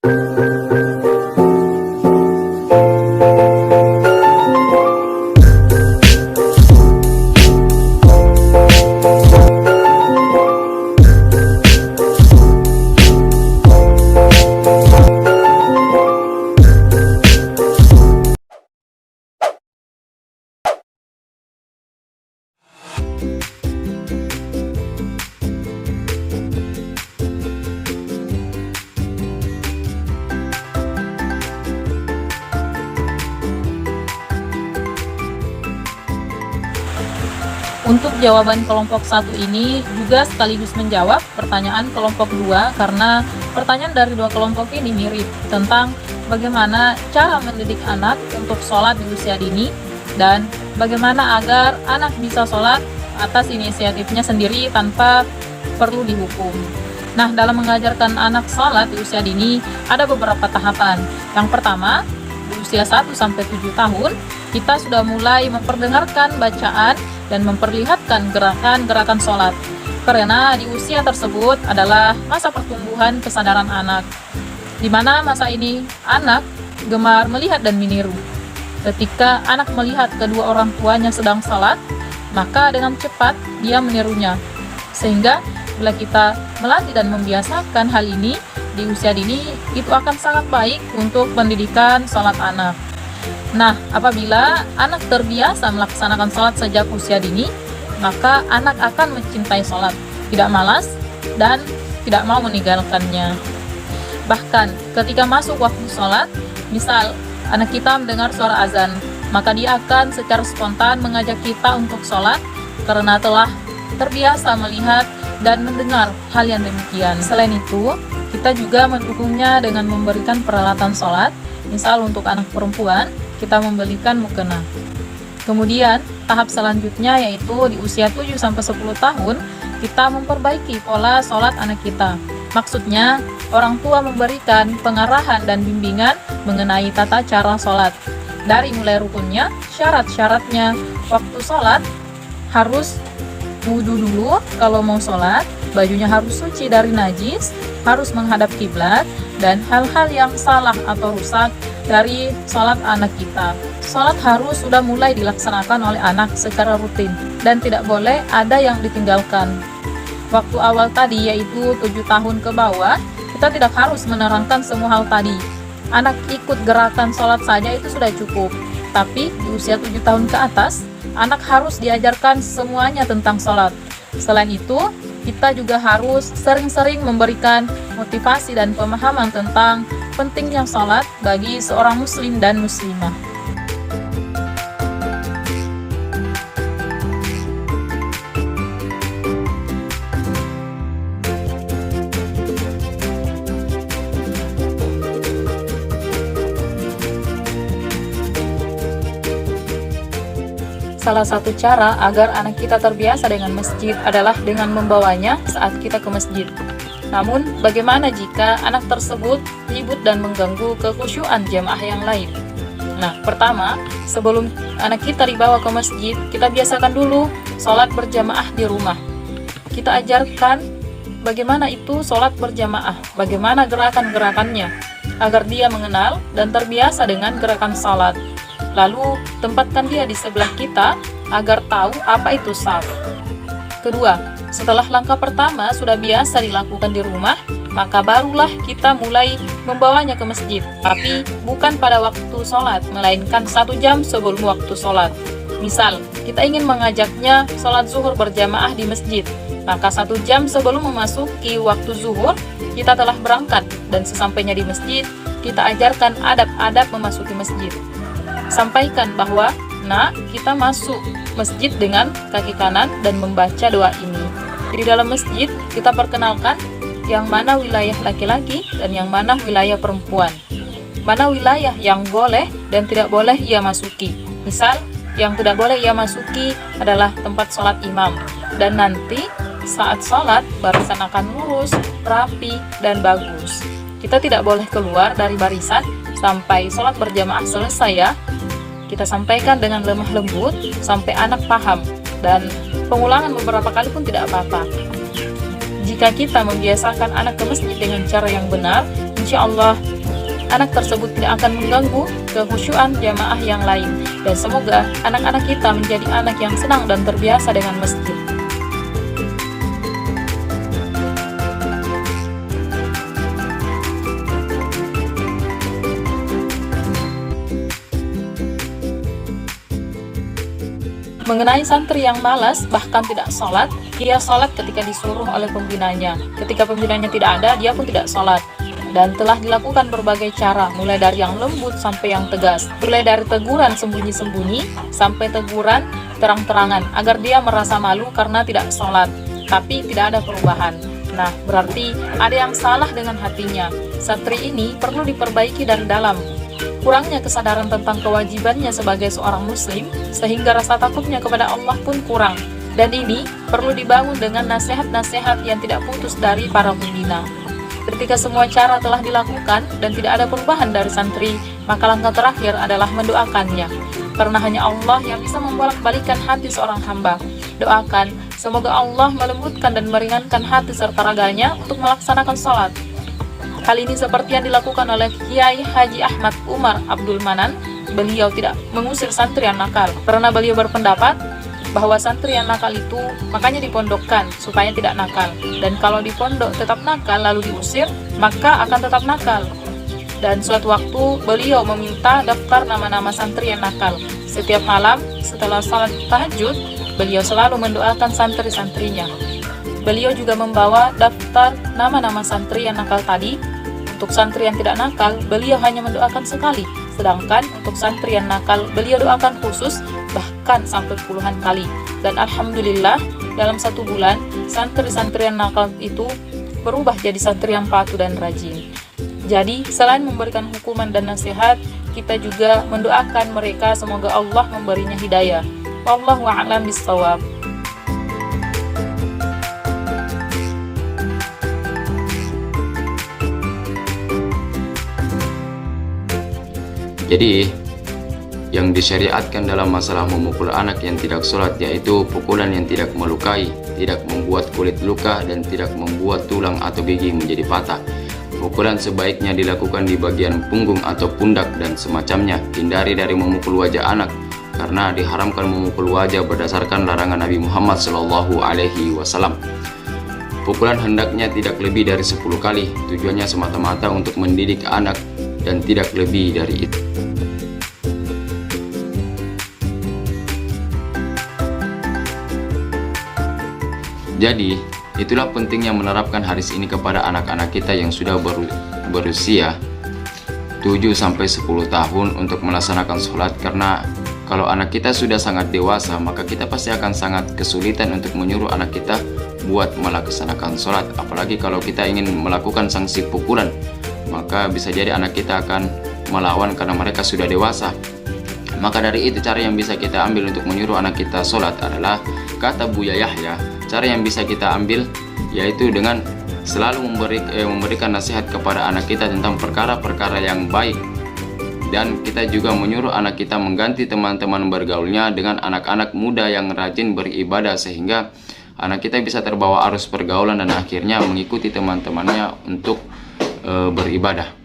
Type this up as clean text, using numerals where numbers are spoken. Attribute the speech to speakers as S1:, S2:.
S1: Untuk jawaban kelompok 1 ini juga sekaligus menjawab pertanyaan kelompok 2 karena pertanyaan dari dua kelompok ini mirip tentang bagaimana cara mendidik anak untuk sholat di usia dini dan bagaimana agar anak bisa sholat atas inisiatifnya sendiri tanpa perlu dihukum. Nah, dalam mengajarkan anak sholat di usia dini ada beberapa tahapan. Yang pertama, di usia 1-7 tahun, kita sudah mulai memperdengarkan bacaan dan memperlihatkan gerakan-gerakan sholat. Karena di usia tersebut adalah masa pertumbuhan kesadaran anak, di mana masa ini anak gemar melihat dan meniru. Ketika anak melihat kedua orang tuanya sedang sholat, maka dengan cepat dia menirunya. Sehingga bila kita melatih dan membiasakan hal ini di usia dini, itu akan sangat baik untuk pendidikan sholat anak. Nah, apabila anak terbiasa melaksanakan sholat sejak usia dini, maka anak akan mencintai sholat, tidak malas, dan tidak mau meninggalkannya. Bahkan ketika masuk waktu sholat, misal anak kita mendengar suara azan, maka dia akan secara spontan mengajak kita untuk sholat karena telah terbiasa melihat dan mendengar hal yang demikian. Selain itu, kita juga mendukungnya dengan memberikan peralatan sholat. Misal untuk anak perempuan, kita membelikan mukena. Kemudian, tahap selanjutnya yaitu di usia 7-10 tahun, kita memperbaiki pola sholat anak kita. Maksudnya, orang tua memberikan pengarahan dan bimbingan mengenai tata cara sholat. Dari mulai rukunnya, syarat-syaratnya, waktu sholat harus wudhu dulu kalau mau sholat, bajunya harus suci dari najis, harus menghadap kiblat, dan hal-hal yang salah atau rusak dari sholat anak kita. Sholat harus sudah mulai dilaksanakan oleh anak secara rutin dan tidak boleh ada yang ditinggalkan. Waktu awal tadi yaitu 7 tahun ke bawah, kita tidak harus menerangkan semua hal tadi. Anak ikut gerakan sholat saja itu sudah cukup. Tapi di usia 7 tahun ke atas, anak harus diajarkan semuanya tentang sholat. Selain itu, kita juga harus sering-sering memberikan motivasi dan pemahaman tentang pentingnya sholat bagi seorang muslim dan muslimah. Salah satu cara agar anak kita terbiasa dengan masjid adalah dengan membawanya saat kita ke masjid. Namun, bagaimana jika anak tersebut ribut dan mengganggu kekhusyuan jamaah yang lain? Nah, pertama, sebelum anak kita dibawa ke masjid, kita biasakan dulu sholat berjamaah di rumah. Kita ajarkan bagaimana itu sholat berjamaah, bagaimana gerakan-gerakannya, agar dia mengenal dan terbiasa dengan gerakan sholat. Lalu, tempatkan dia di sebelah kita agar tahu apa itu shaf. Kedua, setelah langkah pertama sudah biasa dilakukan di rumah, maka barulah kita mulai membawanya ke masjid. Tapi bukan pada waktu sholat, melainkan 1 jam sebelum waktu sholat. Misal, kita ingin mengajaknya sholat zuhur berjamaah di masjid, maka 1 jam sebelum memasuki waktu zuhur, kita telah berangkat, dan sesampainya di masjid, kita ajarkan adab-adab memasuki masjid. Sampaikan bahwa, nah, kita masuk masjid dengan kaki kanan dan membaca doa ini. Di dalam masjid, kita perkenalkan yang mana wilayah laki-laki dan yang mana wilayah perempuan. Mana wilayah yang boleh dan tidak boleh ia masuki. Misal, yang tidak boleh ia masuki adalah tempat sholat imam. Dan nanti saat sholat, barisan akan lurus, rapi, dan bagus. Kita tidak boleh keluar dari barisan sampai sholat berjamaah selesai ya. Kita sampaikan dengan lemah lembut sampai anak paham, dan pengulangan beberapa kali pun tidak apa-apa. Jika kita membiasakan anak ke masjid dengan cara yang benar, insya Allah anak tersebut tidak akan mengganggu kekhusyuan jamaah yang lain. Dan semoga anak-anak kita menjadi anak yang senang dan terbiasa dengan masjid. Mengenai santri yang malas bahkan tidak sholat, dia sholat ketika disuruh oleh pembinanya. Ketika pembinanya tidak ada, dia pun tidak sholat. Dan telah dilakukan berbagai cara, mulai dari yang lembut sampai yang tegas. Mulai dari teguran sembunyi-sembunyi sampai teguran terang-terangan, agar dia merasa malu karena tidak sholat. Tapi tidak ada perubahan. Nah, berarti ada yang salah dengan hatinya. Santri ini perlu diperbaiki dari dalam. Kurangnya kesadaran tentang kewajibannya sebagai seorang muslim, sehingga rasa takutnya kepada Allah pun kurang. Dan ini perlu dibangun dengan nasihat-nasihat yang tidak putus dari para pembina. Ketika semua cara telah dilakukan dan tidak ada perubahan dari santri, maka langkah terakhir adalah mendoakannya. Karena hanya Allah yang bisa membolak-balikan hati seorang hamba. Doakan, semoga Allah melembutkan dan meringankan hati serta raganya untuk melaksanakan sholat. Hal ini seperti yang dilakukan oleh Kiai Haji Ahmad Umar Abdul Manan. Beliau tidak mengusir santri yang nakal, karena beliau berpendapat bahwa santri yang nakal itu makanya dipondokkan supaya tidak nakal. Dan kalau di pondok tetap nakal lalu diusir, maka akan tetap nakal. Dan suatu waktu beliau meminta daftar nama-nama santri yang nakal. Setiap malam setelah salat tahajud, beliau selalu mendoakan santri-santrinya. Beliau juga membawa daftar nama-nama santri yang nakal tadi. Untuk santri yang tidak nakal, beliau hanya mendoakan sekali. Sedangkan untuk santri yang nakal, beliau doakan khusus, bahkan sampai puluhan kali. Dan alhamdulillah, dalam 1 bulan, santri-santri yang nakal itu berubah jadi santri yang patuh dan rajin. Jadi, selain memberikan hukuman dan nasihat, kita juga mendoakan mereka semoga Allah memberinya hidayah. Wallahu a'lam bishawab.
S2: Jadi, yang disyariatkan dalam masalah memukul anak yang tidak sholat yaitu pukulan yang tidak melukai, tidak membuat kulit luka, dan tidak membuat tulang atau gigi menjadi patah. Pukulan sebaiknya dilakukan di bagian punggung atau pundak dan semacamnya. Hindari dari memukul wajah anak, karena diharamkan memukul wajah berdasarkan larangan Nabi Muhammad SAW. Pukulan hendaknya tidak lebih dari 10 kali. Tujuannya semata-mata untuk mendidik anak dan tidak lebih dari itu. Jadi, itulah pentingnya menerapkan hadis ini kepada anak-anak kita yang sudah berusia 7-10 tahun untuk melaksanakan sholat, karena kalau anak kita sudah sangat dewasa, maka kita pasti akan sangat kesulitan untuk menyuruh anak kita buat melaksanakan sholat. Apalagi kalau kita ingin melakukan sanksi pukulan, maka bisa jadi anak kita akan melawan karena mereka sudah dewasa. Maka dari itu, cara yang bisa kita ambil untuk menyuruh anak kita sholat adalah, kata Buya Yahya, cara yang bisa kita ambil yaitu dengan selalu memberikan nasihat kepada anak kita tentang perkara-perkara yang baik. Dan kita juga menyuruh anak kita mengganti teman-teman bergaulnya dengan anak-anak muda yang rajin beribadah, sehingga anak kita bisa terbawa arus pergaulan dan akhirnya mengikuti teman-temannya untuk beribadah.